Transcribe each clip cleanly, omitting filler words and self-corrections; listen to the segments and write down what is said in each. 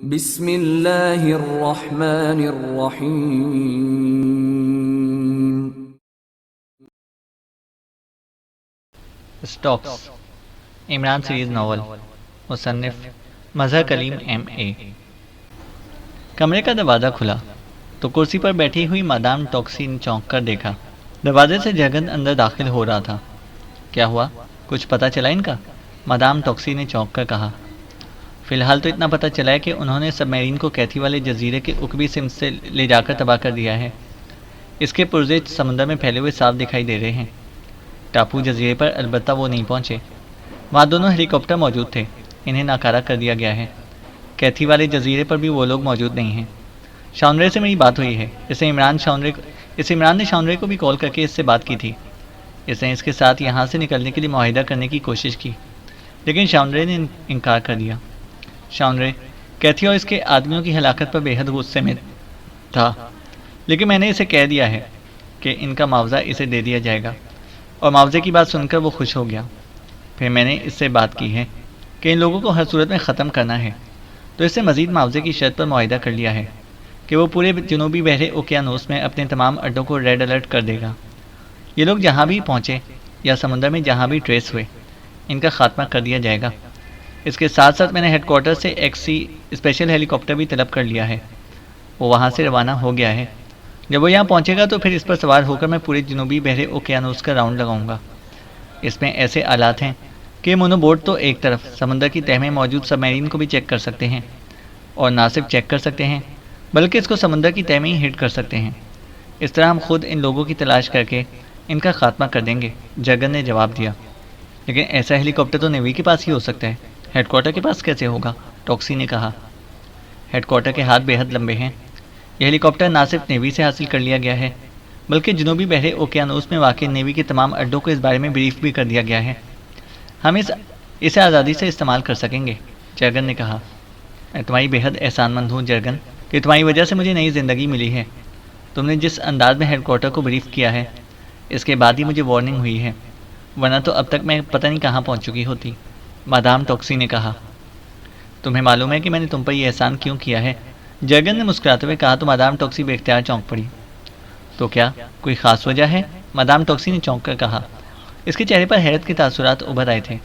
بسم اللہ الرحمن الرحیم۔ اسٹاکس عمران سیریز ناول، مصنف مظہر کلیم M.A۔ کمرے کا دروازہ کھلا تو کرسی پر بیٹھی ہوئی مادام ٹاکسی نے چونک کر دیکھا۔ دروازے سے جگن اندر داخل ہو رہا تھا۔ کیا ہوا؟ کچھ پتہ چلا ان کا؟ مادام ٹاکسی نے چونک کر کہا۔ فی الحال تو اتنا پتہ چلا ہے کہ انہوں نے سب میرین کو کیتھی والے جزیرے کے عقبی سمت سے لے جا کر تباہ کر دیا ہے۔ اس کے پرزے سمندر میں پھیلے ہوئے صاف دکھائی دے رہے ہیں۔ ٹاپو جزیرے پر البتہ وہ نہیں پہنچے۔ وہاں دونوں ہیلی کاپٹر موجود تھے، انہیں ناکارہ کر دیا گیا ہے۔ کیتھی والے جزیرے پر بھی وہ لوگ موجود نہیں ہیں۔ شاونرے سے میری بات ہوئی ہے۔ اسے عمران نے شاونرے کو بھی کال کر کے اس سے بات کی تھی۔ اس نے اس کے ساتھ یہاں سے نکلنے کے لیے معاہدہ کرنے کی کوشش کی، لیکن شاونرے نے انکار کر دیا۔ شاونرے کیتھی اور اس کے آدمیوں کی ہلاکت پر بے حد غصے میں تھا، لیکن میں نے اسے کہہ دیا ہے کہ ان کا معاوضہ اسے دے دیا جائے گا، اور معاوضے کی بات سن کر وہ خوش ہو گیا۔ پھر میں نے اس سے بات کی ہے کہ ان لوگوں کو ہر صورت میں ختم کرنا ہے، تو اس سے مزید معاوضے کی شرط پر معاہدہ کر لیا ہے کہ وہ پورے جنوبی بحر اوقیانوس میں اپنے تمام اڈوں کو ریڈ الرٹ کر دے گا۔ یہ لوگ جہاں بھی پہنچے یا سمندر میں جہاں بھی ٹریس ہوئے، ان کا خاتمہ کر دیا جائے گا۔ اس کے ساتھ ساتھ میں نے ہیڈ کوارٹر سے XC اسپیشل ہیلی کاپٹر بھی طلب کر لیا ہے۔ وہ وہاں سے روانہ ہو گیا ہے۔ جب وہ یہاں پہنچے گا تو پھر اس پر سوار ہو کر میں پورے جنوبی بحر اوقیانوس کا راؤنڈ لگاؤں گا۔ اس میں ایسے آلات ہیں کہ مونو بوٹ تو ایک طرف سمندر کی تہہ میں موجود سب میرین کو بھی چیک کر سکتے ہیں، اور نہ صرف چیک کر سکتے ہیں بلکہ اس کو سمندر کی تہہ میں ہی ہٹ کر سکتے ہیں۔ اس طرح ہم خود ان لوگوں کی تلاش کر کے ان کا خاتمہ کر دیں گے، جگن نے جواب دیا۔ لیکن ایسا ہیلی کاپٹر تو نیوی کے پاس ہی ہو سکتا ہے، ہیڈ کوارٹر کے پاس کیسے ہوگا؟ ٹاکسی نے کہا۔ ہیڈ کوارٹر کے ہاتھ بے حد لمبے ہیں۔ یہ ہیلی کاپٹر نہ صرف نیوی سے حاصل کر لیا گیا ہے بلکہ جنوبی بحر اوقیانوس میں واقع نیوی کے تمام اڈوں کو اس بارے میں بریف بھی کر دیا گیا ہے۔ ہم اسے آزادی سے استعمال کر سکیں گے، جرگن نے کہا۔ میں تمہاری بے حد احسان مند ہوں جرگن، کہ تمہاری وجہ سے مجھے نئی زندگی ملی ہے۔ تم نے جس انداز میں ہیڈ کوارٹر کو بریف کیا ہے، اس کے بعد ہی مجھے وارننگ ہوئی ہے، ورنہ تو اب تک میں پتہ نہیں کہاں پہنچ چکی ہوتی، مادام ٹاکسی نے کہا۔ تمہیں معلوم ہے کہ میں نے تم پر یہ احسان کیوں کیا ہے؟ جرگن نے مسکراتے ہوئے کہا تو مادام ٹاکسی بے اختیار چونک پڑی۔ تو کیا کوئی خاص وجہ ہے؟ مادام ٹاکسی نے چونک کر کہا۔ اس کے چہرے پر حیرت کے تاثرات ابھر آئے تھے۔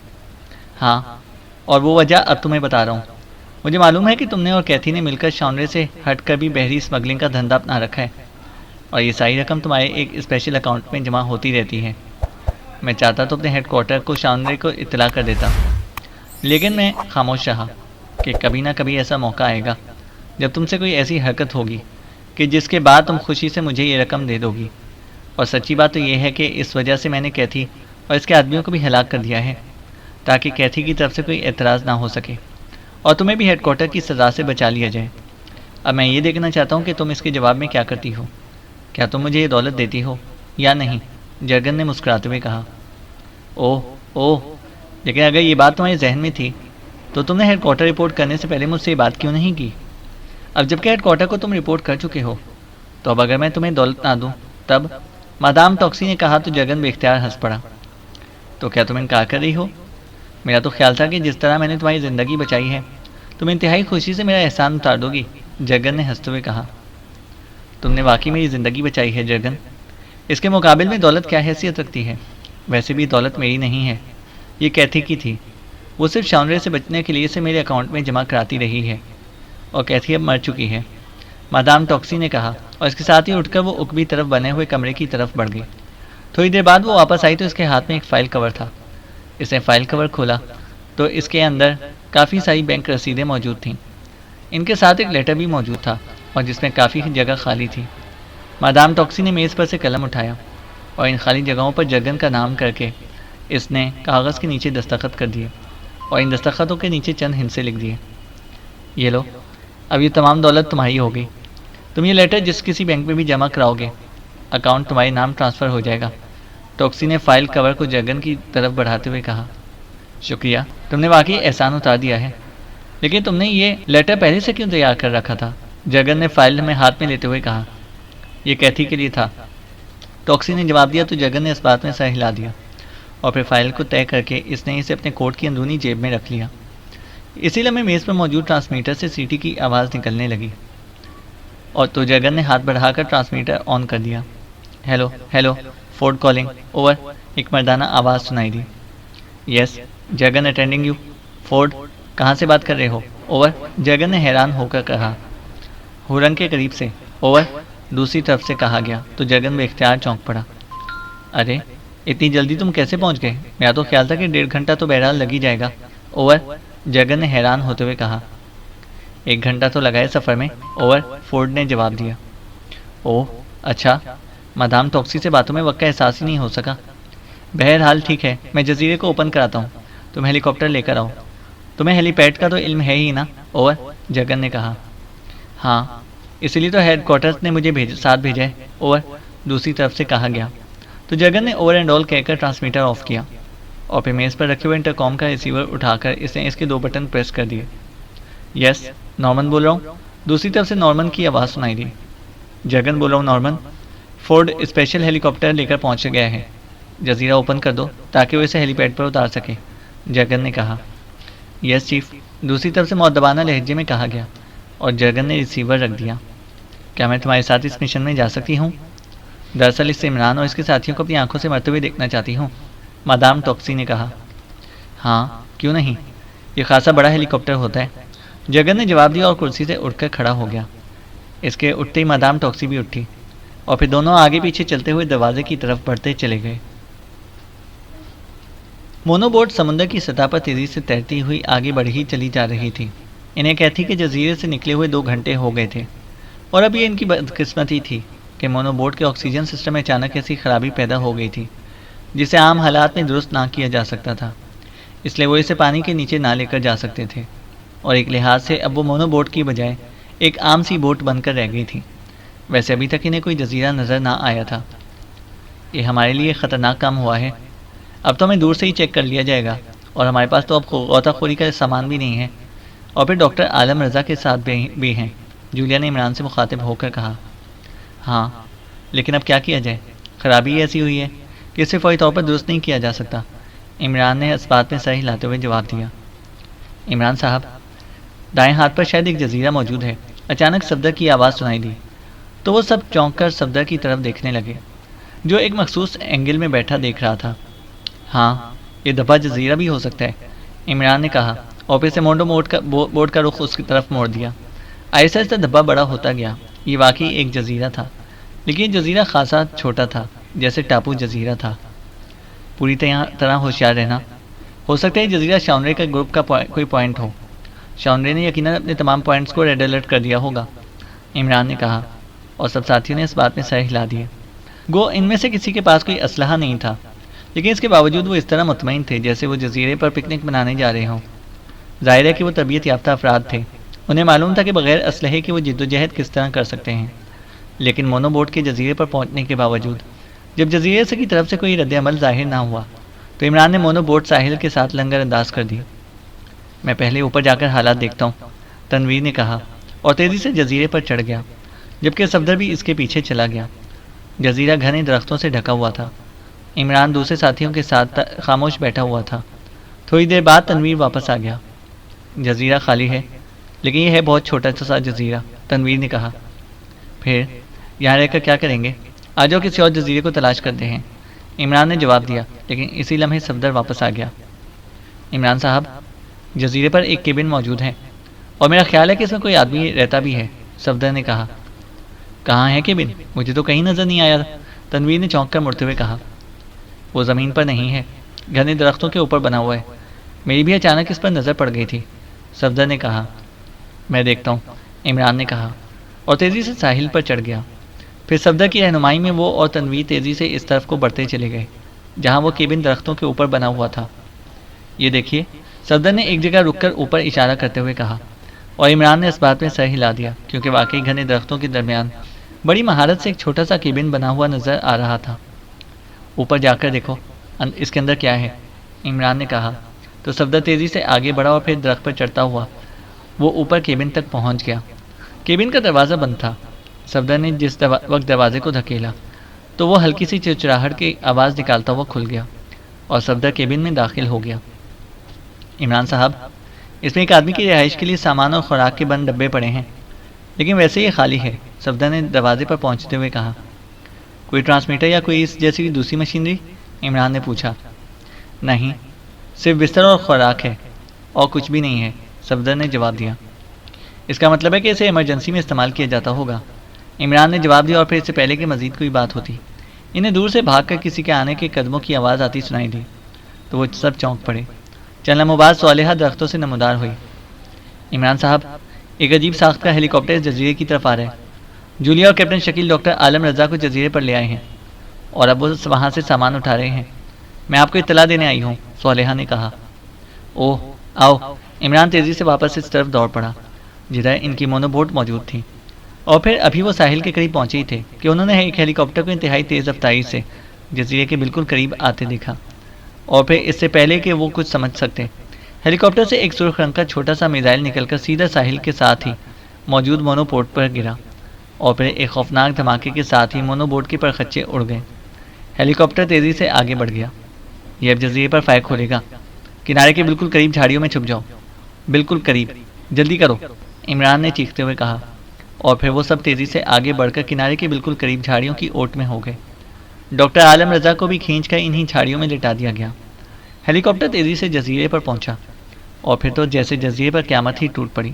ہاں، اور وہ وجہ اب تمہیں بتا رہا ہوں۔ مجھے معلوم ہے کہ تم نے اور کیتھی نے مل کر شاونرے سے ہٹ کر بھی بحری اسمگلنگ کا دھندا اپنا رکھا ہے، اور یہ ساری رقم تمہارے ایک اسپیشل اکاؤنٹ میں جمع ہوتی رہتی ہے۔ میں چاہتا تو اپنے ہیڈ کوارٹر کو شاونرے کو اطلاع کر دیتا، لیکن میں خاموش رہا کہ کبھی نہ کبھی ایسا موقع آئے گا جب تم سے کوئی ایسی حرکت ہوگی کہ جس کے بعد تم خوشی سے مجھے یہ رقم دے دو گی۔ اور سچی بات تو یہ ہے کہ اس وجہ سے میں نے کیتھی اور اس کے آدمیوں کو بھی ہلاک کر دیا ہے، تاکہ کیتھی کی طرف سے کوئی اعتراض نہ ہو سکے اور تمہیں بھی ہیڈ کوارٹر کی سزا سے بچا لیا جائے۔ اب میں یہ دیکھنا چاہتا ہوں کہ تم اس کے جواب میں کیا کرتی ہو۔ کیا تم مجھے یہ دولت دیتی ہو یا نہیں؟ جرگن نے مسکراتے ہوئے کہا۔ اوہ، لیکن اگر یہ بات تمہارے ذہن میں تھی تو تم نے ہیڈ کوارٹر رپورٹ کرنے سے پہلے مجھ سے یہ بات کیوں نہیں کی؟ اب جب کہ ہیڈ کوارٹر کو تم رپورٹ کر چکے ہو تو اب اگر میں تمہیں دولت نہ دوں تب؟ مادام ٹاکسی نے کہا تو جرگن بے اختیار ہنس پڑا۔ تو کیا تم انکار کر رہی ہو؟ میرا تو خیال تھا کہ جس طرح میں نے تمہاری زندگی بچائی ہے تم انتہائی خوشی سے میرا احسان اتار دو گی، جرگن نے ہنستے ہوئے کہا۔ تم نے واقعی میری زندگی بچائی ہے جرگن، اس کے مقابل میں دولت کیا حیثیت رکھتی ہے؟ ویسے بھی دولت میری نہیں ہے، یہ کیتھی کی تھی۔ وہ صرف شاونرے سے بچنے کے لیے اسے میرے اکاؤنٹ میں جمع کراتی رہی ہے، اور کیتھی اب مر چکی ہے، مادام ٹاکسی نے کہا، اور اس کے ساتھ ہی اٹھ کر وہ عقبی طرف بنے ہوئے کمرے کی طرف بڑھ گئی۔ تھوڑی دیر بعد وہ واپس آئی تو اس کے ہاتھ میں ایک فائل کور تھا۔ اس نے فائل کور کھولا تو اس کے اندر کافی ساری بینک رسیدیں موجود تھیں۔ ان کے ساتھ ایک لیٹر بھی موجود تھا اور جس میں کافی جگہ خالی تھی۔ مادام ٹاکسی نے میز پر سے قلم اٹھایا اور ان خالی جگہوں پر جرگن کا نام کر کے اس نے کاغذ کے نیچے دستخط کر دیے، اور ان دستخطوں کے نیچے چند ہندسے لکھ دیے۔ یہ لو، اب یہ تمام دولت تمہاری ہو گئی۔ تم یہ لیٹر جس کسی بینک میں بھی جمع کراؤ گے، اکاؤنٹ تمہارے نام ٹرانسفر ہو جائے گا۔ ٹاکسی نے فائل کور کو جرگن کی طرف بڑھاتے ہوئے کہا۔ شکریہ، تم نے واقعی احسان اتار دیا ہے، لیکن تم نے یہ لیٹر پہلے سے کیوں تیار کر رکھا تھا؟ جرگن نے فائل میں ہاتھ میں لیتے ہوئے کہا۔ یہ کیتھی کے لیے تھا، ٹاکسی نے جواب دیا تو جرگن نے اس بات میں سر ہلا دیا، اور پھر فائل کو طے کر کے اس نے اسے اپنے کوٹ کی اندرونی جیب میں رکھ لیا۔ اسی لمحے میز پر موجود ٹرانسمیٹر سے سیٹی کی آواز نکلنے لگی اور تو جگن نے ہاتھ بڑھا کر ٹرانسمیٹر آن کر دیا۔ Hello hello, Ford calling, over, ایک مردانہ آواز سنائی دی۔ Yes Jagan attending you. Ford, کہاں سے بات کر رہے ہو؟ اوور، جگن نے حیران ہو کر کہا۔ ہورنگ کے قریب سے۔ اوور، دوسری طرف سے کہا گیا تو جگن بے اختیار چونک پڑا۔ ارے اتنی جلدی تم کیسے پہنچ گئے؟ میرا تو خیال تھا کہ 1.5 گھنٹہ تو بہرحال لگ ہی جائے گا۔ اوور، جگن نے حیران ہوتے ہوئے کہا۔ 1 گھنٹہ تو لگا ہے سفر میں۔ اوور، فورڈ نے جواب دیا۔ اوہ اچھا، مدام ٹاکسی سے باتوں میں وقت کا احساس ہی نہیں ہو سکا۔ بہرحال ٹھیک ہے، میں جزیرے کو اوپن کراتا ہوں، تم ہیلی کاپٹر لے کر آؤ۔ تمہیں ہیلی پیڈ کا تو علم ہے ہی نا؟ اوور، جگن نے کہا۔ ہاں، اسی لیے تو ہیڈ کوارٹرز نے مجھے ساتھ بھیجا ہے۔ اوور، دوسری طرف سے کہا گیا تو جگن نے اوور اینڈ آل کہہ کر ٹرانسمیٹر آف کیا اور پھر میز پر رکھے ہوئے انٹرکام کا ریسیور اٹھا کر اس نے اس کے 2 بٹن پریس کر دیے۔ یس نارمن بول رہا ہوں، دوسری طرف سے نارمن کی آواز سنائی دی۔ جگن بول رہا ہوں نارمن، فورڈ اسپیشل ہیلی کاپٹر لے کر پہنچ گیا ہے، جزیرہ اوپن کر دو تاکہ وہ اسے ہیلی پیڈ پر اتار سکے، جگن نے کہا۔ یس چیف، دوسری طرف سے مؤدبانہ لہجے میں کہا گیا اور جگن نے ریسیور رکھ دیا۔ کیا میں تمہارے ساتھ اس مشن میں جا سکتی ہوں؟ دراصل اس سے عمران اور اس کے ساتھیوں کو اپنی آنکھوں سے مرتے ہوئے دیکھنا چاہتی ہوں، مدام ٹاکسی نے کہا۔ ہاں کیوں نہیں، یہ خاصا بڑا ہیلی کاپٹر ہوتا ہے، جگن نے جواب دیا اور کرسی سے اٹھ کر کھڑا ہو گیا۔ اس کے اٹھتے ہی مدام ٹاکسی بھی اٹھی اور پھر دونوں آگے پیچھے چلتے ہوئے دروازے کی طرف بڑھتے چلے گئے۔ مونو بوٹ سمندر کی سطح پر تیزی سے تیرتی ہوئی آگے بڑھی چلی جا رہی تھی۔ انہیں کہتی کہ جزیرے سے نکلے ہوئے 2 گھنٹے ہو گئے تھے اور اب یہ ان کی بدقسمتی تھی کہ مونو بوٹ کے آکسیجن سسٹم میں اچانک ایسی خرابی پیدا ہو گئی تھی جسے عام حالات میں درست نہ کیا جا سکتا تھا، اس لیے وہ اسے پانی کے نیچے نہ لے کر جا سکتے تھے اور ایک لحاظ سے اب وہ مونو بوٹ کی بجائے ایک عام سی بوٹ بن کر رہ گئی تھی۔ ویسے ابھی تک انہیں کوئی جزیرہ نظر نہ آیا تھا۔ یہ ہمارے لیے خطرناک کام ہوا ہے، اب تو ہمیں دور سے ہی چیک کر لیا جائے گا اور ہمارے پاس تو اب غوطہ خوری کا سامان بھی نہیں ہے، اور پھر ڈاکٹر عالم رضا کے ساتھ بھی ہیں، جولیا نے عمران سے مخاطب ہو کر کہا۔ ہاں لیکن اب کیا کیا جائے، خرابی ایسی ہوئی ہے کہ اسے فوری طور پر درست نہیں کیا جا سکتا، عمران نے اس بات میں سر ہلاتے ہوئے جواب دیا۔ عمران صاحب، دائیں ہاتھ پر شاید ایک جزیرہ موجود ہے، اچانک صفدر کی آواز سنائی دی تو وہ سب چونک کر صفدر کی طرف دیکھنے لگے جو ایک مخصوص اینگل میں بیٹھا دیکھ رہا تھا۔ ہاں یہ دبا جزیرہ بھی ہو سکتا ہے، عمران نے کہا اور پھر سے مونڈو بوٹ کا رخ اس کی طرف موڑ دیا۔ آہستہ آہستہ دھبا بڑا ہوتا گیا، یہ واقعی ایک جزیرہ تھا، لیکن یہ جزیرہ خاصا چھوٹا تھا، جیسے ٹاپو جزیرہ تھا۔ پوری طرح ہوشیار رہنا، ہو سکتا ہے جزیرہ شاونرے کا گروپ کا کوئی پوائنٹ ہو، شاونرے نے یقیناً اپنے تمام پوائنٹس کو ریڈ الرٹ کر دیا ہوگا، عمران نے کہا اور سب ساتھیوں نے اس بات میں سر ہلا دیے۔ گو ان میں سے کسی کے پاس کوئی اسلحہ نہیں تھا، لیکن اس کے باوجود وہ اس طرح مطمئن تھے جیسے وہ جزیرے پر پکنک منانے جا رہے ہوں۔ ظاہر ہے کہ وہ تربیت یافتہ افراد تھے، انہیں معلوم تھا کہ بغیر اسلحے کے وہ جد و جہد کس طرح کر سکتے ہیں، لیکن مونو بوٹ کے جزیرے پر پہنچنے کے باوجود جب جزیرے سے کی طرف سے کوئی رد عمل ظاہر نہ ہوا تو عمران نے مونو بوٹ ساحل کے ساتھ لنگر انداز کر دی۔ میں پہلے اوپر جا کر حالات دیکھتا ہوں، تنویر نے کہا اور تیزی سے جزیرے پر چڑھ گیا، جبکہ صفدر بھی اس کے پیچھے چلا گیا۔ جزیرہ گھنے درختوں سے ڈھکا ہوا تھا، عمران دوسرے ساتھیوں کے ساتھ خاموش بیٹھا ہوا تھا۔ تھوڑی دیر بعد تنویر واپس آ گیا۔ جزیرہ خالی ہے، لیکن یہ ہے بہت چھوٹا سا جزیرہ، تنویر نے کہا۔ پھر یہاں رہ کر کیا کریں گے؟ آ جاؤ کسی اور جزیرے کو تلاش کرتے ہیں، عمران نے جواب دیا، لیکن اسی لمحے صفدر واپس آ گیا۔ عمران صاحب، جزیرے پر ایک کیبن موجود ہے اور میرا خیال ہے کہ اس میں کوئی آدمی رہتا بھی ہے، صفدر نے کہا۔ کہاں ہے کیبن؟ مجھے تو کہیں نظر نہیں آیا، تنویر نے چونک کر مڑتے ہوئے کہا۔ وہ زمین پر نہیں ہے، گھنے درختوں کے اوپر بنا ہوا ہے، میری بھی اچانک اس پر نظر پڑ گئی تھی، صفدر نے کہا۔ میں دیکھتا ہوں، عمران نے کہا اور تیزی سے ساحل پر چڑھ گیا۔ پھر صفدر کی رہنمائی میں وہ اور تنویر تیزی سے اس طرف کو بڑھتے چلے گئے جہاں وہ کیبن درختوں کے اوپر بنا ہوا تھا۔ یہ دیکھیے، صفدر نے ایک جگہ رک کر اوپر اشارہ کرتے ہوئے کہا اور عمران نے اس بات میں سر ہلا دیا کیونکہ واقعی گھنے درختوں کے درمیان بڑی مہارت سے ایک چھوٹا سا کیبن بنا ہوا نظر آ رہا تھا۔ اوپر جا کر دیکھو اس کے اندر کیا ہے، عمران نے کہا تو صفدر تیزی سے آگے بڑھا اور پھر درخت پر چڑھتا ہوا وہ اوپر کیبن تک پہنچ گیا۔ کیبن کا دروازہ بند تھا۔ صفدر نے جس وقت دروازے کو دھکیلا تو وہ ہلکی سی چرچراہٹ کی آواز نکالتا ہوا کھل گیا اور صفدر کیبن میں داخل ہو گیا۔ عمران صاحب، اس میں ایک آدمی کی رہائش کے لیے سامان اور خوراک کے بند ڈبے پڑے ہیں، لیکن ویسے یہ خالی ہے، صفدر نے دروازے پر پہنچتے ہوئے کہا۔ کوئی ٹرانسمیٹر یا کوئی اس جیسی دوسری مشینری؟ عمران نے پوچھا۔ نہیں، صرف بستر اور خوراک ہے، اور کچھ بھی نہیں ہے، صفدر نے جواب دیا۔ اس کا مطلب ہے کہ اسے ایمرجنسی میں استعمال کیا جاتا ہوگا، عمران نے جواب دیا، اور پھر اس سے پہلے کہ مزید کوئی بات ہوتی انہیں دور سے بھاگ کر کسی کے آنے کے قدموں کی آواز آتی سنائی دی تو وہ سب چونک پڑے۔ چند لمحوں بعد صالحہ درختوں سے نمودار ہوئی۔ عمران صاحب، ایک عجیب ساخت کا ہیلی کاپٹر اس جزیرے کی طرف آ رہا ہے۔ جولیا اور کیپٹن شکیل ڈاکٹر عالم رضا کو جزیرے پر لے آئے ہیں اور اب وہ وہاں سے سامان اٹھا رہے ہیں۔ میں آپ کو اطلاع دینے آئی ہوں، صالحہ نے کہا۔ اوہ، آؤ۔ عمران تیزی سے واپس اس طرف دوڑ پڑا جدھر ان کی مونو بوٹ موجود تھی، اور پھر ابھی وہ ساحل کے قریب پہنچے ہی تھے کہ انہوں نے ایک ہیلی کاپٹر کو انتہائی تیز رفتاری سے جزیرے کے بالکل قریب آتے دیکھا، اور پھر اس سے پہلے کہ وہ کچھ سمجھ سکتے، ہیلی کاپٹر سے ایک سرخ رنگ کا چھوٹا سا میزائل نکل کر سیدھا ساحل کے ساتھ ہی موجود مونو بوٹ پر گرا، اور پھر ایک خوفناک دھماکے کے ساتھ ہی مونو بوٹ کے پرخچے اڑ گئے۔ ہیلی کاپٹر تیزی سے آگے بڑھ گیا۔ یہ اب جزیرے پر فائر کھولے گا، کنارے کے بالکل قریب جھاڑیوں میں چھپ جاؤ، بالکل قریب، جلدی کرو، عمران نے چیختے ہوئے کہا، اور پھر وہ سب تیزی سے آگے بڑھ کر کنارے کے بالکل قریب جھاڑیوں کی اوٹ میں ہو گئے۔ ڈاکٹر عالم رضا کو بھی کھینچ کر انہی جھاڑیوں میں لٹا دیا گیا۔ ہیلی کاپٹر تیزی سے جزیرے پر پہنچا، اور پھر تو جیسے جزیرے پر قیامت ہی ٹوٹ پڑی۔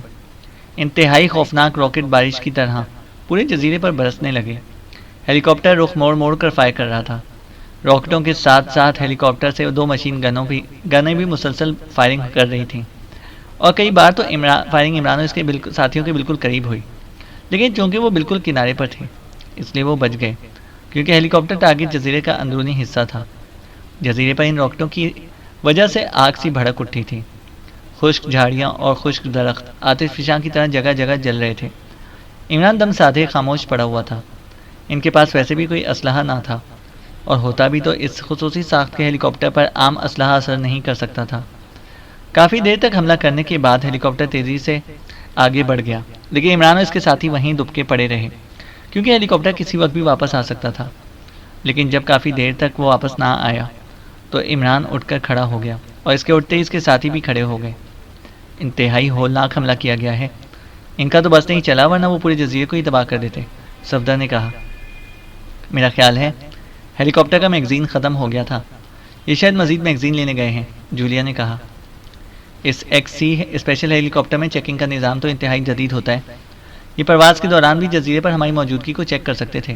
انتہائی خوفناک راکٹ بارش کی طرح پورے جزیرے پر برسنے لگے۔ ہیلی کاپٹر رخ موڑ موڑ کر فائر کر رہا تھا۔ راکٹوں کے ساتھ ساتھ ہیلی کاپٹر سے 2 مشین گنیں بھی مسلسل فائرنگ کر رہی تھیں، اور کئی بار تو فائرنگ عمران اور اس کے ساتھیوں کے بالکل قریب ہوئی، لیکن چونکہ وہ بالکل کنارے پر تھے اس لیے وہ بچ گئے، کیونکہ ہیلی کاپٹر ٹارگٹ جزیرے کا اندرونی حصہ تھا۔ جزیرے پر ان راکٹوں کی وجہ سے آگ سی بھڑک اٹھی تھی۔ خشک جھاڑیاں اور خشک درخت آتش فشاں کی طرح جگہ جگہ جل رہے تھے۔ عمران دم سادھے خاموش پڑا ہوا تھا۔ ان کے پاس ویسے بھی کوئی اسلحہ نہ تھا، اور ہوتا بھی تو اس خصوصی ساخت کے ہیلی کاپٹر پر عام اسلحہ اثر نہیں کر سکتا تھا۔ کافی دیر تک حملہ کرنے کے بعد ہیلی کاپٹر تیزی سے آگے بڑھ گیا، لیکن عمران اور اس کے ساتھی وہیں دبکے پڑے رہے، کیونکہ ہیلی کاپٹر کسی وقت بھی واپس آ سکتا تھا۔ لیکن جب کافی دیر تک وہ واپس نہ آیا تو عمران اٹھ کر کھڑا ہو گیا، اور اس کے اٹھتے ہی اس کے ساتھی بھی کھڑے ہو گئے۔ انتہائی ہولناک حملہ کیا گیا ہے، ان کا تو بس نہیں چلا، ورنہ وہ پورے جزیرے کو ہی تباہ کر دیتے، صفدر نے کہا۔ میرا خیال ہے ہیلی کاپٹر کا میگزین ختم ہو گیا تھا، یہ شاید مزید میگزین لینے گئے ہیں، جولیا نے کہا۔ اس XC اسپیشل ہیلی کاپٹر میں چیکنگ کا نظام تو انتہائی جدید ہوتا ہے، یہ پرواز کے دوران بھی جزیرے پر ہماری موجودگی کو چیک کر سکتے تھے،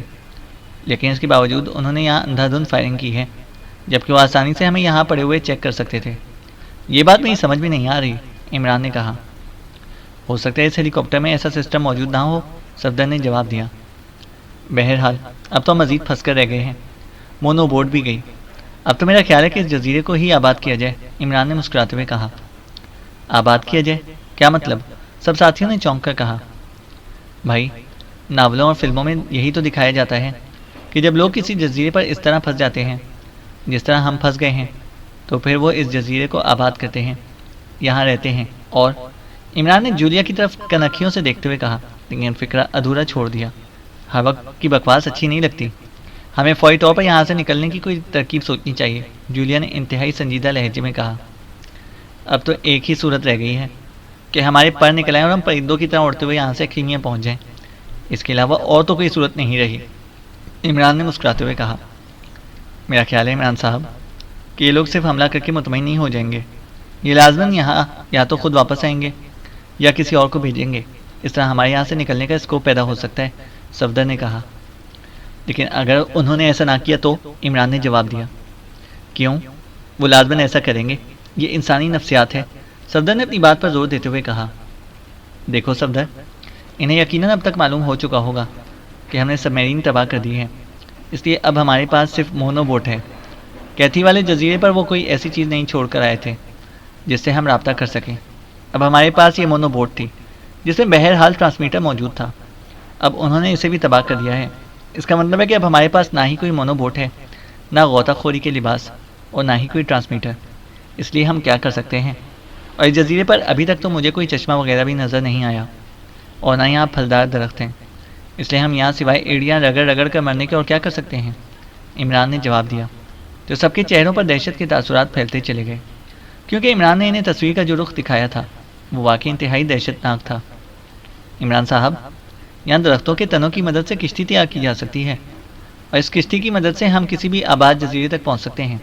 لیکن اس کے باوجود انہوں نے یہاں اندھا دھند فائرنگ کی ہے، جبکہ وہ آسانی سے ہمیں یہاں پڑے ہوئے چیک کر سکتے تھے۔ یہ بات میری سمجھ میں نہیں آ رہی، عمران نے کہا۔ ہو سکتا ہے اس ہیلی کاپٹر میں ایسا سسٹم موجود نہ ہو، صفدر نے جواب دیا۔ بہرحال اب تو مزید پھنس کر رہ گئے ہیں، مونو بوٹ بھی گئی، اب تو میرا خیال ہے کہ اس جزیرے کو ہی آباد کیا جائے، عمران نے مسکراتے ہوئے کہا۔ آباد کیا جائے؟ کیا مطلب؟ سب ساتھیوں نے چونک کر کہا۔ بھائی، ناولوں اور فلموں میں یہی تو دکھایا جاتا ہے کہ جب لوگ کسی جزیرے پر اس طرح پھنس جاتے ہیں جس طرح ہم پھنس گئے ہیں، تو پھر وہ اس جزیرے کو آباد کرتے ہیں، یہاں رہتے ہیں، اور عمران نے جولیا کی طرف کنکھیوں سے دیکھتے ہوئے کہا، لیکن فکرہ ادھورا چھوڑ دیا۔ ہر وقت کی بکواس اچھی نہیں لگتی، ہمیں فوری طور پر یہاں سے نکلنے کی کوئی ترکیب سوچنی چاہیے، جولیا نے انتہائی سنجیدہ لہجے میں کہا۔ اب تو ایک ہی صورت رہ گئی ہے کہ ہمارے پر نکل آئیں اور ہم پرندوں کی طرح اڑتے ہوئے یہاں سے خیمیاں پہنچ جائیں، اس کے علاوہ اور تو کوئی صورت نہیں رہی، عمران نے مسکراتے ہوئے کہا۔ میرا خیال ہے عمران صاحب کہ یہ لوگ صرف حملہ کر کے مطمئن نہیں ہو جائیں گے، یہ لازماً یہاں یا تو خود واپس آئیں گے یا کسی اور کو بھیجیں گے، اس طرح ہمارے یہاں سے نکلنے کا اسکوپ پیدا ہو سکتا ہے، صفدر نے کہا۔ لیکن اگر انہوں نے ایسا نہ کیا تو؟ عمران نے جواب دیا۔ کیوں؟ وہ لازماً ایسا کریں گے، یہ انسانی نفسیات ہے، صفدر نے اپنی بات پر زور دیتے ہوئے کہا۔ دیکھو صفدر، انہیں یقیناً اب تک معلوم ہو چکا ہوگا کہ ہم نے سب میرین تباہ کر دی ہے، اس لیے اب ہمارے پاس صرف مونو بوٹ ہے۔ کیتھی والے جزیرے پر وہ کوئی ایسی چیز نہیں چھوڑ کر آئے تھے جس سے ہم رابطہ کر سکیں، اب ہمارے پاس یہ مونو بوٹ تھی جس میں بہرحال ٹرانسمیٹر موجود تھا، اب انہوں نے اسے بھی تباہ کر دیا ہے۔ اس کا مطلب ہے کہ اب ہمارے پاس نہ ہی کوئی مونو بوٹ ہے، نہ غوطہ خوری کے لباس، اور نہ ہی کوئی ٹرانسمیٹر، اس لیے ہم کیا کر سکتے ہیں؟ اور اس جزیرے پر ابھی تک تو مجھے کوئی چشمہ وغیرہ بھی نظر نہیں آیا، اور نہ یہاں پھلدار درخت ہیں، اس لیے ہم یہاں سوائے ایڑیاں رگڑ رگڑ کر مرنے کے اور کیا کر سکتے ہیں، عمران نے جواب دیا۔ تو سب کے چہروں پر دہشت کے تاثرات پھیلتے چلے گئے، کیونکہ عمران نے انہیں تصویر کا جو رخ دکھایا تھا وہ واقعی انتہائی دہشتناک تھا۔ عمران صاحب، یہاں درختوں کے تنوں کی مدد سے کشتی تیار کی جا سکتی ہے، اور اس کشتی کی مدد سے ہم کسی بھی آباد جزیرے تک پہنچ سکتے ہیں،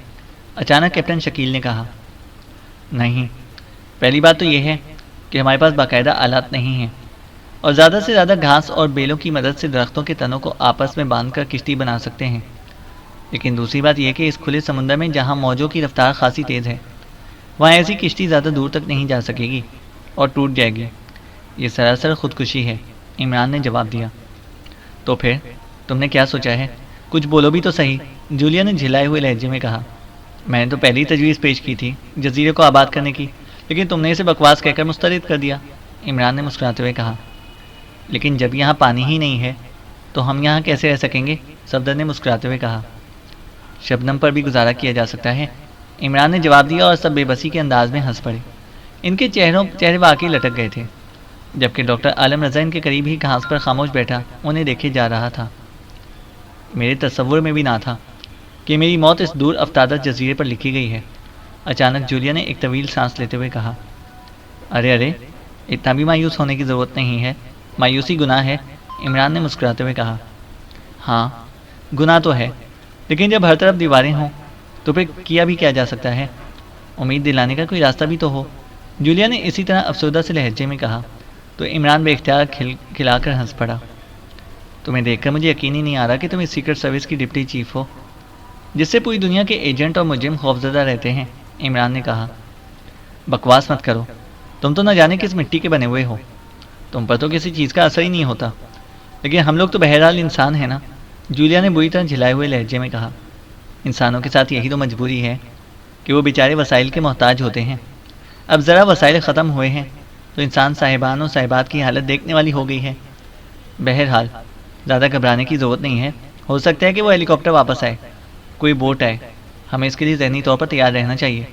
اچانک کیپٹن شکیل نے کہا۔ نہیں، پہلی بات تو یہ ہے کہ ہمارے پاس باقاعدہ آلات نہیں ہیں، اور زیادہ سے زیادہ گھاس اور بیلوں کی مدد سے درختوں کے تنوں کو آپس میں باندھ کر کشتی بنا سکتے ہیں۔ لیکن دوسری بات یہ کہ اس کھلے سمندر میں جہاں موجوں کی رفتار خاصی تیز ہے، وہاں ایسی کشتی زیادہ دور تک نہیں جا سکے گی اور ٹوٹ جائے گی۔ یہ سراسر خودکشی ہے، عمران نے جواب دیا۔ تو پھر تم نے کیا سوچا ہے؟ کچھ بولو بھی تو صحیح، جولیا نے جھلائے ہوئے لہجے میں کہا۔ میں نے تو پہلی تجویز پیش کی تھی جزیرے کو آباد کرنے کی، لیکن تم نے اسے بکواس کہہ کر مسترد کر دیا، عمران نے مسکراتے ہوئے کہا۔ لیکن جب یہاں پانی ہی نہیں ہے تو ہم یہاں کیسے رہ سکیں گے؟ صفدر نے مسکراتے ہوئے کہا۔ شبنم پر بھی گزارا کیا جا سکتا ہے، عمران نے جواب دیا، اور سب بے بسی کے انداز میں ہنس پڑے۔ ان کے چہرے واقعی لٹک گئے تھے، جبکہ ڈاکٹر عالم رضا ان کے قریب ہی گھاس پر خاموش بیٹھا انہیں دیکھے جا رہا تھا۔ میرے تصور میں بھی نہ تھا کہ میری موت اس دور افتادہ جزیرے پر لکھی گئی ہے، اچانک جولیا نے ایک طویل سانس لیتے ہوئے کہا۔ ارے اتنا بھی مایوس ہونے کی ضرورت نہیں ہے، مایوسی گناہ ہے، عمران نے مسکراتے ہوئے کہا۔ ہاں، گناہ تو ہے، لیکن جب ہر طرف دیواریں ہوں تو پھر کیا بھی کیا جا سکتا ہے؟ امید دلانے کا کوئی راستہ بھی تو ہو، جولیا نے اسی طرح افسردہ سے لہجے میں کہا، تو عمران بے اختیار کھلا کر ہنس پڑا۔ تمہیں دیکھ کر مجھے یقین ہی نہیں آ رہا کہ تم اس سیکرٹ سروس کی ڈپٹی چیف ہو، جس سے پوری دنیا کے ایجنٹ اور مجرم خوفزدہ رہتے ہیں، عمران نے کہا۔ بکواس مت کرو، تم تو نہ جانے کس مٹی کے بنے ہوئے ہو، تم پر تو کسی چیز کا اثر ہی نہیں ہوتا، لیکن ہم لوگ تو بہرحال انسان ہیں نا، جولیا نے بری طرح جھلائے ہوئے لہجے میں کہا۔ انسانوں کے ساتھ یہی تو مجبوری ہے کہ وہ بیچارے وسائل کے محتاج ہوتے ہیں۔ اب ذرا وسائل ختم ہوئے ہیں تو انسان صاحبان اور صاحبات کی حالت دیکھنے والی ہو گئی ہے۔ بہرحال زیادہ گھبرانے کی ضرورت نہیں ہے، ہو سکتا ہے کہ وہ ہیلی کاپٹر واپس آئے، کوئی بوٹ آئے، ہمیں اس کے لیے ذہنی طور پر تیار رہنا چاہیے،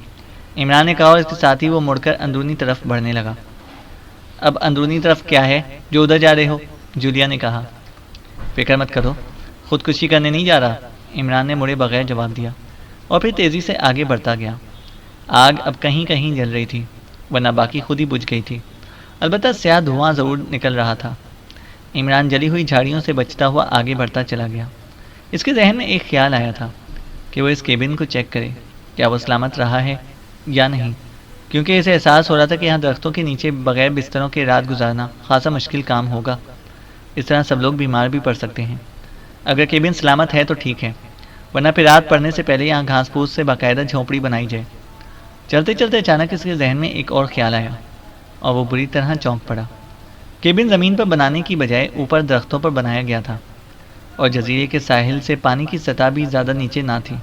عمران نے کہا، اور اس کے ساتھ ہی وہ مڑ کر اندرونی طرف بڑھنے لگا۔ اب اندرونی طرف کیا ہے جو ادھر جا رہے ہو؟ جولیا نے کہا۔ فکر مت کرو، خودکشی کرنے نہیں جا رہا، عمران نے مڑے بغیر جواب دیا، اور پھر تیزی سے آگے بڑھتا گیا۔ آگ اب کہیں کہیں جل رہی تھی، ورنہ باقی خود ہی بجھ گئی تھی، البتہ سیاہ دھواں ضرور نکل رہا تھا۔ عمران جلی ہوئی جھاڑیوں سے بچتا ہوا آگے بڑھتا چلا گیا۔ اس کے ذہن میں ایک خیال آیا تھا کہ وہ اس کیبن کو چیک کرے، کیا وہ سلامت رہا ہے یا نہیں، کیونکہ اسے احساس ہو رہا تھا کہ یہاں درختوں کے نیچے بغیر بستروں کے رات گزارنا خاصا مشکل کام ہوگا، اس طرح سب لوگ بیمار بھی پڑ سکتے ہیں۔ اگر کیبن سلامت ہے تو ٹھیک ہے، ورنہ پھر رات پڑنے سے پہلے یہاں گھاس پھوس سے باقاعدہ جھونپڑی بنائی جائے۔ چلتے چلتے اچانک اس کے ذہن میں ایک اور خیال آیا، اور وہ بری طرح چونک پڑا۔ کیبن زمین پر بنانے کی بجائے اوپر درختوں پر بنایا گیا تھا، اور جزیرے کے ساحل سے پانی کی سطح بھی زیادہ نیچے نہ تھی،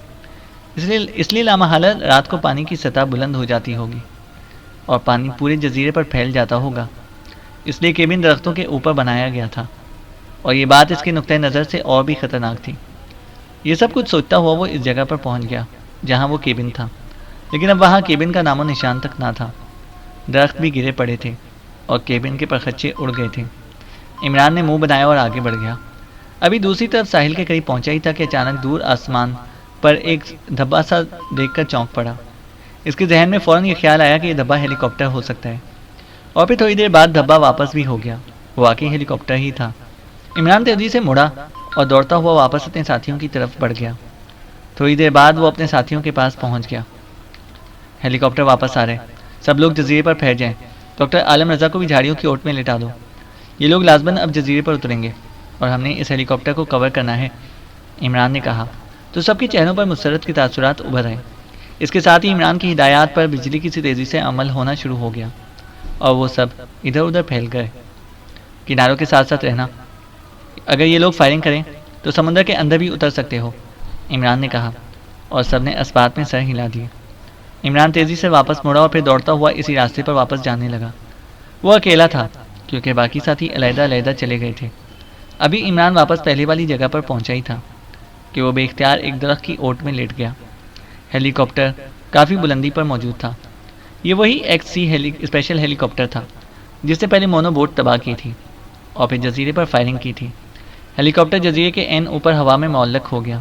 اس لیے لامحالہ رات کو پانی کی سطح بلند ہو جاتی ہوگی اور پانی پورے جزیرے پر پھیل جاتا ہوگا، اس لیے کیبن درختوں کے اوپر بنایا گیا تھا، اور یہ بات اس کے نقطۂ نظر سے اور بھی خطرناک تھی۔ یہ سب کچھ سوچتا ہوا وہ اس جگہ پر پہنچ گیا جہاں وہ کیبن تھا، لیکن اب وہاں کیبن کا نام و نشان تک نہ تھا، درخت بھی گرے پڑے تھے اور کیبن کے پرخچے اڑ گئے تھے۔ عمران نے منہ بنایا اور آگے بڑھ گیا۔ ابھی دوسری طرف ساحل کے قریب پہنچا ہی تھا کہ اچانک دور آسمان پر ایک دھبا سا دیکھ کر چونک پڑا۔ اس کے ذہن میں فوراً یہ خیال آیا کہ یہ دھبا ہیلی کاپٹر ہو سکتا ہے، اور پھر تھوڑی دیر بعد دھبا واپس بھی ہو گیا، واقعی ہیلی کاپٹر ہی تھا۔ عمران تیزی سے مڑا اور دوڑتا ہوا واپس اپنے ساتھیوں کی طرف بڑھ گیا۔ تھوڑی دیر بعد وہ اپنے ساتھیوں کے پاس پہنچ گیا۔ ہیلی کاپٹر واپس آ رہے، سب لوگ جزیرے پر پھیل جائیں، ڈاکٹر عالم رضا کو بھی جھاڑیوں کی اوٹ میں لٹا دو، یہ لوگ لازماً اب جزیرے پر اتریں گے اور ہم نے اس ہیلی کاپٹر کو کور کرنا ہے، عمران نے کہا، تو سب کے چہروں پر مسرت کے تاثرات ابھر آئے۔ اس کے ساتھ ہی عمران کی ہدایات پر بجلی کی سی تیزی سے عمل ہونا شروع ہو گیا، اور وہ سب ادھر ادھر پھیل گئے۔ کناروں کے ساتھ ساتھ رہنا، اگر یہ لوگ فائرنگ کریں تو سمندر کے اندر بھی اتر سکتے ہو، عمران نے کہا، اور سب نے اسبات میں سر ہلا دیے۔ عمران تیزی سے واپس مڑا اور پھر دوڑتا ہوا اسی راستے پر واپس جانے لگا۔ وہ اکیلا تھا کیونکہ باقی ساتھی علیحدہ علیحدہ چلے گئے تھے۔ ابھی عمران واپس پہلے والی جگہ پر پہنچا ہی تھا کہ وہ بے اختیار ایک درخت کی اوٹ میں لیٹ گیا۔ ہیلی کاپٹر کافی بلندی پر موجود تھا۔ یہ وہی XC اسپیشل ہیلی کاپٹر تھا جس سے پہلے مونو بوٹ تباہ کی تھی اور پھر جزیرے پر فائرنگ کی تھی۔ ہیلی کاپٹر جزیرے کے عین اوپر ہوا میں معلق ہو گیا۔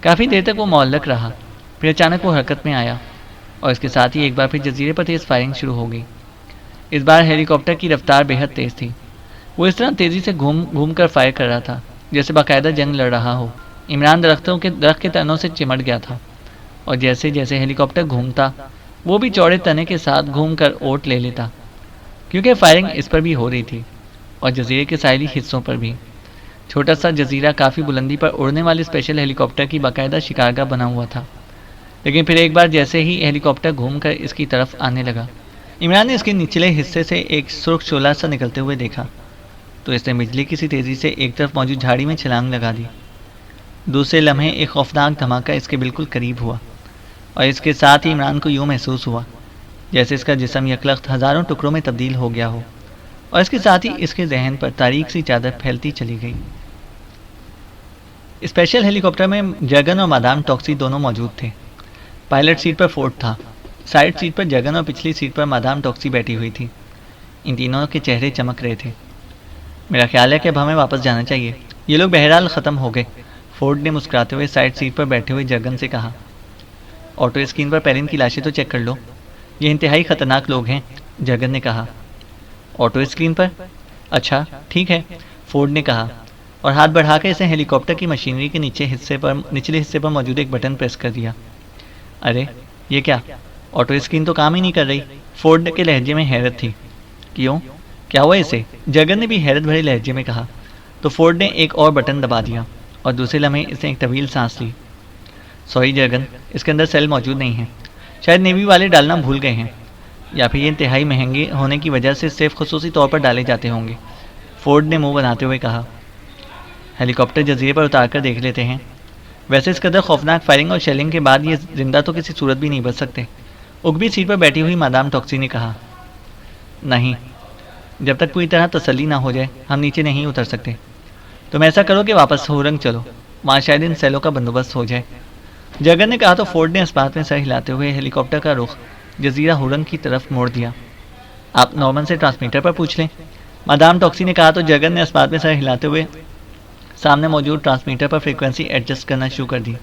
کافی دیر تک وہ معلق رہا، پھر اچانک وہ حرکت میں آیا، اور اس کے ساتھ ہی ایک بار پھر جزیرے پر تیز فائرنگ شروع ہو گئی۔ اس بار ہیلی کاپٹر کی رفتار بےحد تیز تھی. وہ اس طرح تیزی سے گھوم گھوم کر فائر کر رہا تھا جیسے باقاعدہ جنگ لڑ رہا ہو. عمران درخت کے تنوں سے چمٹ گیا تھا اور جیسے جیسے ہیلی کاپٹر گھومتا وہ بھی چوڑے تنے کے ساتھ گھوم کر اوٹ لے لیتا, کیونکہ فائرنگ اس پر بھی ہو رہی تھی اور جزیرے کے ساحلی حصوں پر بھی. چھوٹا سا جزیرہ کافی بلندی پر اڑنے والے اسپیشل ہیلی کاپٹر کی باقاعدہ شکارگاہ بنا ہوا تھا. لیکن پھر ایک بار جیسے ہی ہیلی کاپٹر گھوم کر اس کی طرف آنے لگا, عمران نے اس کے نچلے حصے سے ایک سرخ شعلہ سا نکلتے ہوئے دیکھا تو اس نے بجلی کی سی تیزی سے ایک طرف موجود جھاڑی میں چھلانگ لگا دی. دوسرے لمحے ایک خوفناک دھماکہ اس کے بالکل قریب ہوا اور اس کے ساتھ ہی عمران کو یوں محسوس ہوا جیسے اس کا جسم یکلخت ہزاروں ٹکڑوں میں تبدیل ہو گیا ہو, اور اس کے ساتھ ہی اس کے ذہن پر تاریک سی چادر پھیلتی چلی گئی. اسپیشل ہیلی کاپٹر میں جگن اور مادام ٹاکسی دونوں موجود تھے. پائلٹ سیٹ پر فورڈ تھا, سائڈ سیٹ پر جگن اور پچھلی سیٹ پر مادام ٹاکسی بیٹھی ہوئی تھی. ان تینوں کے چہرے چمک رہے تھے. میرا خیال ہے کہ اب ہمیں واپس جانا چاہیے, یہ لوگ بہرحال ختم ہو گئے, فورڈ نے مسکراتے ہوئے سائڈ سیٹ پر بیٹھے ہوئے جگن سے کہا. آٹو اسکرین پر پیلن کی لاشیں تو چیک کر لو, یہ انتہائی خطرناک لوگ ہیں, جگن نے کہا. آٹو اسکرین پر؟ اچھا ٹھیک ہے, فورڈ نے کہا اور ہاتھ بڑھا کر اس نے ہیلی کاپٹر کی مشینری کے نچلے حصے پر موجود ایک بٹن پریس کر دیا. ارے یہ کیا, آٹو اسکرین تو کام ہی نہیں کر رہی, فورڈ کے لہجے میں حیرت تھی. کیوں, کیا ہوا اسے, جگن نے بھی حیرت بھرے لہجے میں کہا. تو فورڈ نے ایک اور بٹن دبا دیا اور دوسرے لمحے اس نے ایک طویل سانس لی. سوری جگن, اس کے اندر سیل موجود نہیں ہیں, شاید نیوی والے ڈالنا بھول گئے ہیں, یا پھر یہ انتہائی مہنگے ہونے کی وجہ سے صرف خصوصی طور پر ڈالے جاتے ہوں گے, فورڈ نے منہ بناتے ہوئے کہا. ہیلی کاپٹر جزیرے پر اتار کر دیکھ لیتے ہیں, ویسے اس قدر خوفناک فائرنگ اور شیلنگ کے بعد یہ زندہ تو کسی صورت بھی نہیں بچ سکتے, اگبی سیٹ پر بیٹھی ہوئی مادام ٹاکسی نے کہا. نہیں, جب تک پوری طرح تسلی نہ ہو جائے ہم نیچے نہیں اتر سکتے. تم ایسا کرو کہ واپس ہورنگ چلو, وہاں شاید ان سیلوں کا بندوبست ہو جائے, جگن نے کہا. تو فورڈ نے اس بات میں سر ہلاتے ہوئے ہیلی کاپٹر کا رخ جزیرہ ہورنگ کی طرف موڑ دیا. آپ نارمن سے ٹرانسمیٹر پر پوچھ لیں, مادام ٹاکسی نے کہا. تو جگن نے اس بات میں سر ہلاتے ہوئے سامنے موجود ٹرانسمیٹر پر فریکوینسی ایڈجسٹ کرنا شروع کر دی.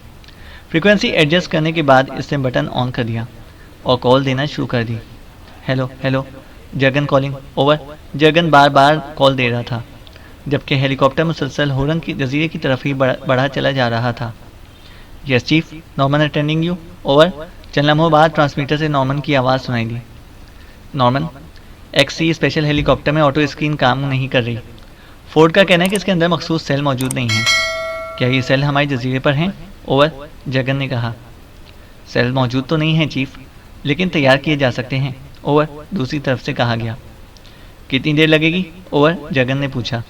فریکوینسی ایڈجسٹ کرنے کے بعد اس نے بٹن آن کر دیا اور کال دینا شروع کر دی. Hello hello, Jagan calling, over. Jagan بار بار کال دے رہا تھا جبکہ ہیلی کاپٹر مسلسل ہورنگ کی جزیرے کی طرف ہی بڑھا چلا جا رہا تھا. Yes chief, Norman attending you, over. چند لمحوں بعد ٹرانسمیٹر سے نارمن کی آواز سنائی دی. Norman, X C special helicopter میں آٹو اسکرین کام نہیں کر رہی. فورڈ کا کہنا ہے کہ اس کے اندر مخصوص سیل موجود نہیں ہیں. کیا یہ سیل ہمارے جزیرے پر ہیں, اوور. جگن نے کہا. سیل موجود تو نہیں ہیں چیف, لیکن تیار کیے جا سکتے ہیں, اوور. دوسری طرف سے کہا گیا. کتنی دیر لگے گی, اوور. جگن نے پوچھا.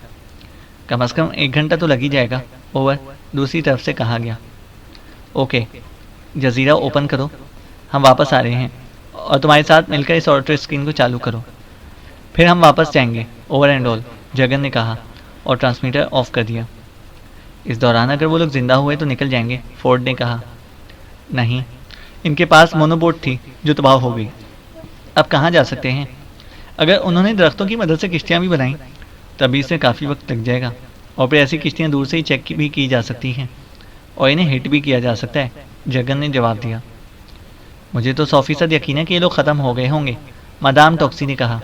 کم از کم 1 گھنٹہ تو لگ ہی جائے گا, اوور. دوسری طرف سے کہا گیا. اوکے, جزیرہ اوپن کرو, ہم واپس آ رہے ہیں, اور تمہارے ساتھ مل کر اس آٹو اسکرین کو چالو کرو, پھر ہم واپس جائیں گے, اوور اینڈ آل. جگن نے کہا اور ٹرانسمیٹر آف کر دیا. اس دوران اگر وہ لوگ زندہ ہوئے تو نکل جائیں گے, فورڈ نے کہا. نہیں, ان کے پاس مونو بوٹ تھی جو تباہ ہو گئی. اب کہاں جا سکتے ہیں؟ اگر انہوں نے درختوں کی مدد سے کشتیاں بھی بنائیں تبھی اس سے کافی وقت لگ جائے گا, اور پھر ایسی کشتیاں دور سے ہی چیک بھی کی جا سکتی ہیں اور انہیں ہٹ بھی کیا جا سکتا ہے, جگن نے جواب دیا. مجھے تو 100% یقین ہے کہ یہ لوگ ختم ہو گئے ہوں گے, مادام ٹاکسی نے کہا.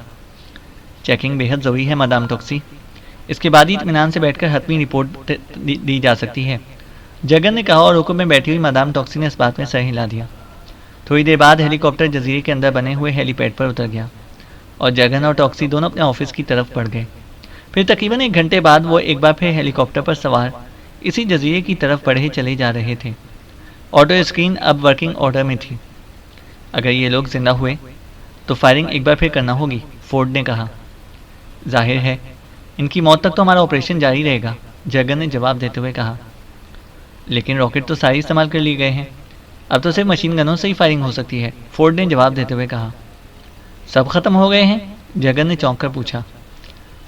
چیکنگ بےحد ضروری ہے مادام ٹاکسی, اس کے بعد ہی اطمینان سے بیٹھ کر حتمی رپورٹ دی جا سکتی ہے, جگن نے کہا. اور رکن میں بیٹھی ہوئی مادام ٹاکسی نے اس بات میں سر ہلا دیا. تھوڑی دیر بعد ہیلی کاپٹر جزیرے کے اندر بنے ہوئے ہیلی پیڈ پر اتر گیا اور جگن اور ٹاکسی دونوں اپنے آفس کی طرف بڑھ گئے. پھر تقریباً 1 گھنٹے بعد وہ ایک بار پھر ہیلی کاپٹر پر سوار اسی جزیرے کی طرف بڑھے چلے جا رہے تھے. آٹو اسکرین اب ورکنگ آرڈر میں تھی. اگر یہ لوگ زندہ ہوئے تو فائرنگ ایک بار پھر کرنا ہوگی, فورڈ نے کہا. ظاہر ہے ان کی موت تک تو ہمارا آپریشن جاری رہے گا, جگن نے جواب دیتے ہوئے کہا. لیکن راکٹ تو سارے استعمال کر لیے گئے ہیں, اب تو صرف مشین گنوں سے ہی فائرنگ ہو سکتی ہے, فورڈ نے جواب دیتے ہوئے کہا. سب ختم ہو گئے ہیں, جگن نے چونک کر پوچھا.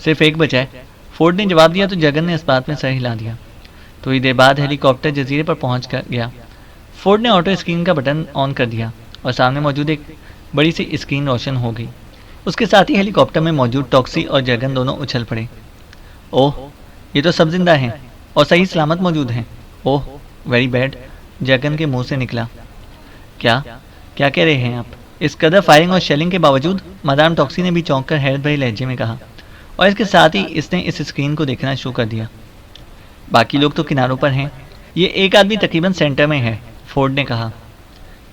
صرف ایک بچا ہے, فورڈ نے جواب دیا. تو جگن نے اس بات میں سر ہلا دیا. تھوڑی دیر بعد ہیلی کاپٹر جزیرے پر پہنچ کر گیا. فورڈ نے آٹو اسکرین کا بٹن آن کر دیا اور سامنے موجود ایک بڑی سی اسکرین روشن ہو گئی. اس کے ساتھ ہی ہیلی کاپٹر میں موجود ٹاکسی اور جگن دونوں اچھل پڑے. اوہ, یہ تو سب زندہ ہیں اور صحیح سلامت موجود ہیں. اوہ ویری بیڈ, جگن کے منہ سے نکلا. کیا کہہ رہے ہیں آپ؟ اس قدر فائرنگ اور شیلنگ کے باوجود مدام ٹاکسی نے بھی چونک کر حیرت بھری لہجے میں کہا، اور اس کے ساتھ ہی اس نے اس اسکرین کو دیکھنا شروع کر دیا۔ باقی لوگ تو کناروں پر ہیں، یہ ایک آدمی تقریباً سینٹر میں ہے، فورڈ نے کہا۔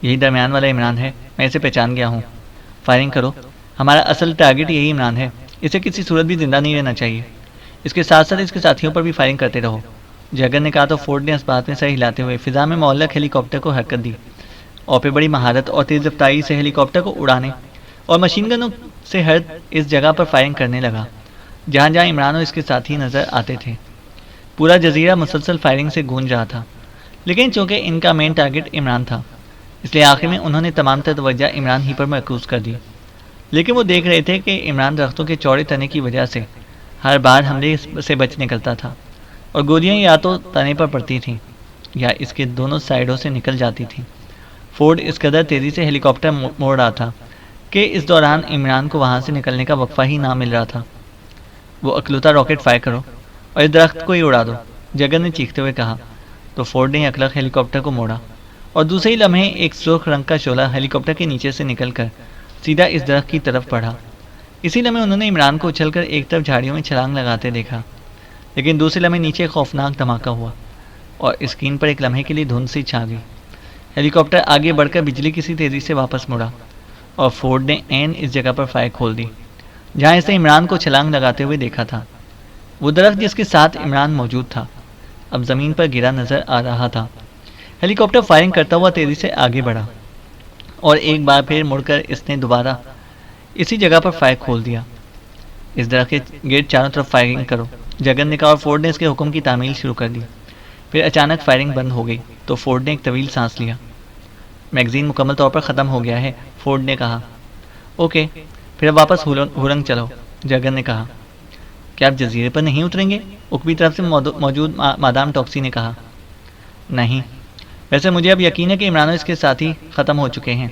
یہی درمیان والا عمران ہے، میں اسے پہچان گیا ہوں۔ فائرنگ کرو، ہمارا اصل ٹارگٹ یہی عمران ہے، اسے کسی صورت بھی زندہ نہیں رہنا چاہیے۔ اس کے ساتھ ساتھ اس کے ساتھیوں پر بھی فائرنگ کرتے رہو، جیگر نے کہا تو فورڈ نے اس بات میں سر ہلاتے ہوئے فضا میں معلق ہیلی کاپٹر کو حرکت دی اور پھر بڑی مہارت اور تیز رفتاری سے ہیلی کاپٹر کو اڑانے اور مشین گنوں سے ہر اس جگہ پر فائرنگ کرنے لگا جہاں جہاں عمران اور اس کے ساتھی نظر آتے تھے۔ پورا جزیرہ مسلسل فائرنگ سے گونج رہا تھا، لیکن چونکہ ان کا مین ٹارگٹ عمران تھا اس لیے آخر میں انہوں نے تمام تر توجہ عمران ہی پر مرکوز کر دی۔ لیکن وہ دیکھ رہے تھے کہ عمران درختوں کے چوڑے تنے کی وجہ سے ہر بار حملے سے بچ نکلتا تھا اور گولیاں یا تو تنے پر پڑتی تھیں یا اس کے دونوں سائڈوں سے نکل جاتی تھیں۔ فورڈ اس قدر تیزی سے ہیلی کاپٹر موڑ رہا تھا کہ اس دوران عمران کو وہاں سے نکلنے کا وقفہ ہی نہ مل رہا تھا۔ وہ اکلوتا راکٹ فائر کرو اور اس درخت کو ہی اڑا دو، جگر نے چیختے ہوئے کہا تو فورڈ نے اکلک ہیلی کاپٹر کو موڑا اور دوسرے ہی لمحے ایک سرخ رنگ کا شعلہ ہیلی کاپٹر کے نیچے سے نکل کر سیدھا اس درخت کی طرف بڑھا۔ اسی لمحے انہوں نے عمران کو اچھل کر ایک طرف جھاڑیوں میں چھلانگ لگاتے دیکھا، لیکن دوسرے لمحے نیچے خوفناک دھماکہ ہوا اور اسکرین پر ایک لمحے کے لیے دھند سی چھا گئی۔ ہیلی کاپٹر آگے بڑھ کر بجلی کی سی تیزی سے واپس مڑا اور فورڈ نے عین اس جگہ پر فائر کھول دی جہاں اس نے عمران کو چھلانگ لگاتے ہوئے دیکھا تھا۔ وہ درخت جس کے ساتھ عمران موجود تھا اب زمین پر گرا نظر آ رہا تھا۔ ہیلی کاپٹر فائرنگ کرتا ہوا تیزی سے آگے بڑھا اور ایک بار پھر مڑ کر اس نے دوبارہ اسی جگہ پر فائر کھول دیا۔ اس درخت کے گرد چاروں طرف فائرنگ کرو، جگن نے کہا اور فورڈ نے اس کے حکم کی تعمیل شروع کر دی۔ پھر اچانک فائرنگ بند ہو گئی تو فورڈ نے ایک طویل سانس لیا۔ میگزین مکمل طور پر ختم ہو گیا ہے، فورڈ نے کہا۔ اوکے، پھر اب واپس ہورنگ چلو، جگن نے کہا۔ کیا آپ جزیرے پر نہیں اتریں گے؟ اوکبی طرف سے موجود مادام ٹاکسی نے کہا۔ نہیں، ویسے مجھے اب یقین ہے کہ عمران اور اس کے ساتھی ختم ہو چکے ہیں،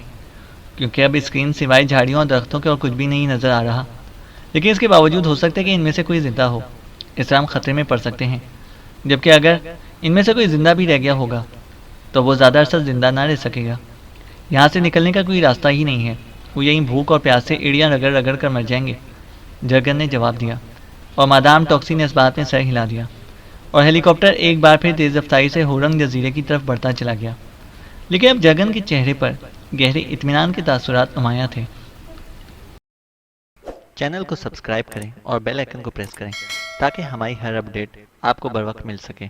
کیونکہ اب اسکرین سوائے جھاڑیوں اور درختوں کے اور کچھ بھی نہیں نظر آ رہا، لیکن اس کے باوجود ہو سکتا ہے کہ ان میں سے کوئی زندہ ہو، اس طرح ہم خطرے میں پڑ سکتے ہیں، جبکہ اگر ان میں سے کوئی زندہ بھی رہ گیا ہوگا تو وہ زیادہ عرصہ زندہ نہ رہ سکے گا۔ یہاں سے نکلنے کا کوئی راستہ ہی نہیں ہے، وہ یہیں بھوک اور پیاس سے ایڑیاں رگڑ رگڑ کر مر جائیں گے، جرگن نے جواب دیا اور مادام ٹاکسی نے اس بات میں سر ہلا دیا اور ہیلی کاپٹر ایک بار پھر تیز رفتاری سے ہورنگ جزیرے کی طرف بڑھتا چلا گیا۔ لیکن اب جرگن کے چہرے پر گہرے اطمینان کے تاثرات نمایاں تھے۔ چینل کو سبسکرائب کریں اور بیل آئیکن کو پریس کریں تاکہ ہماری ہر اپڈیٹ آپ کو بر وقت مل سکے۔